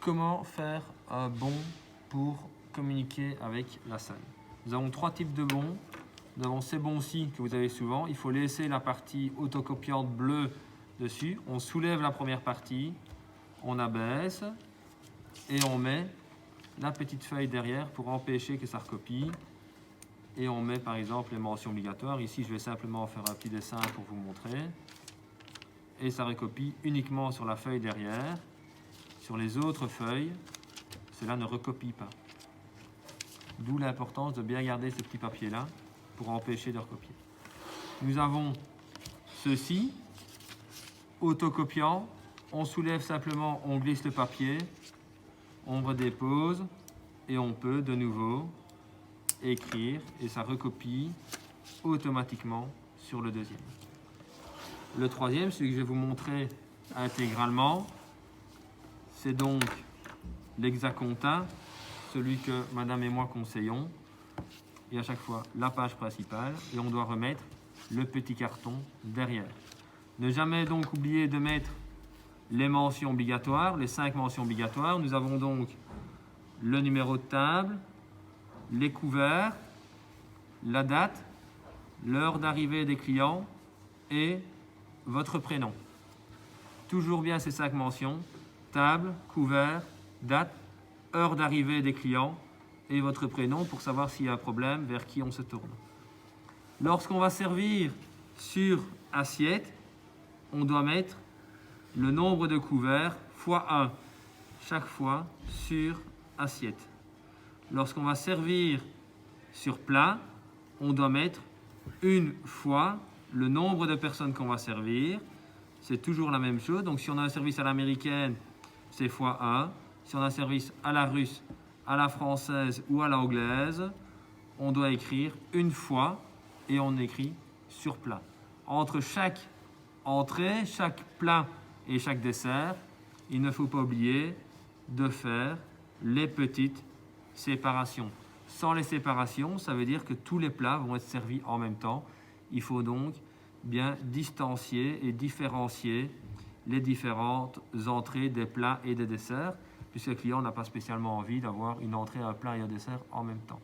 Comment faire un bon pour communiquer avec la salle? Nous avons trois types de bons. Nous avons ces bons-ci que vous avez souvent. Il faut laisser la partie autocopiante bleue dessus. On soulève la première partie, on abaisse et on met la petite feuille derrière pour empêcher que ça recopie. Et on met par exemple les mentions obligatoires. Ici, je vais simplement faire un petit dessin pour vous montrer. Et ça recopie uniquement sur la feuille derrière. Sur les autres feuilles, cela ne recopie pas. D'où l'importance de bien garder ce petit papier-là pour empêcher de recopier. Nous avons ceci, autocopiant. On soulève simplement, on glisse le papier, on redépose et on peut de nouveau écrire et ça recopie automatiquement sur le deuxième. Le troisième, celui que je vais vous montrer intégralement, c'est donc l'hexacontin, celui que madame et moi conseillons. Et à chaque fois, la page principale et on doit remettre le petit carton derrière. Ne jamais donc oublier de mettre les mentions obligatoires, les 5 mentions obligatoires. Nous avons donc le numéro de table, les couverts, la date, l'heure d'arrivée des clients et votre prénom. Toujours bien ces 5 mentions, table, couvert, date, heure d'arrivée des clients et votre prénom pour savoir s'il y a un problème, vers qui on se tourne. Lorsqu'on va servir sur assiette, on doit mettre le nombre de couverts fois 1 chaque fois sur assiette. Lorsqu'on va servir sur plat, on doit mettre une fois le nombre de personnes qu'on va servir. C'est toujours la même chose. Donc si on a un service à l'américaine, c'est fois 1. Si on a un service à la russe, à la française ou à l'anglaise, on doit écrire une fois et on écrit sur plat. Entre chaque entrée, chaque plat et chaque dessert, il ne faut pas oublier de faire les petites séparations. Sans les séparations, ça veut dire que tous les plats vont être servis en même temps. Il faut donc bien distancier et différencier les différentes entrées des plats et des desserts, puisque le client n'a pas spécialement envie d'avoir une entrée, un plat et un dessert en même temps.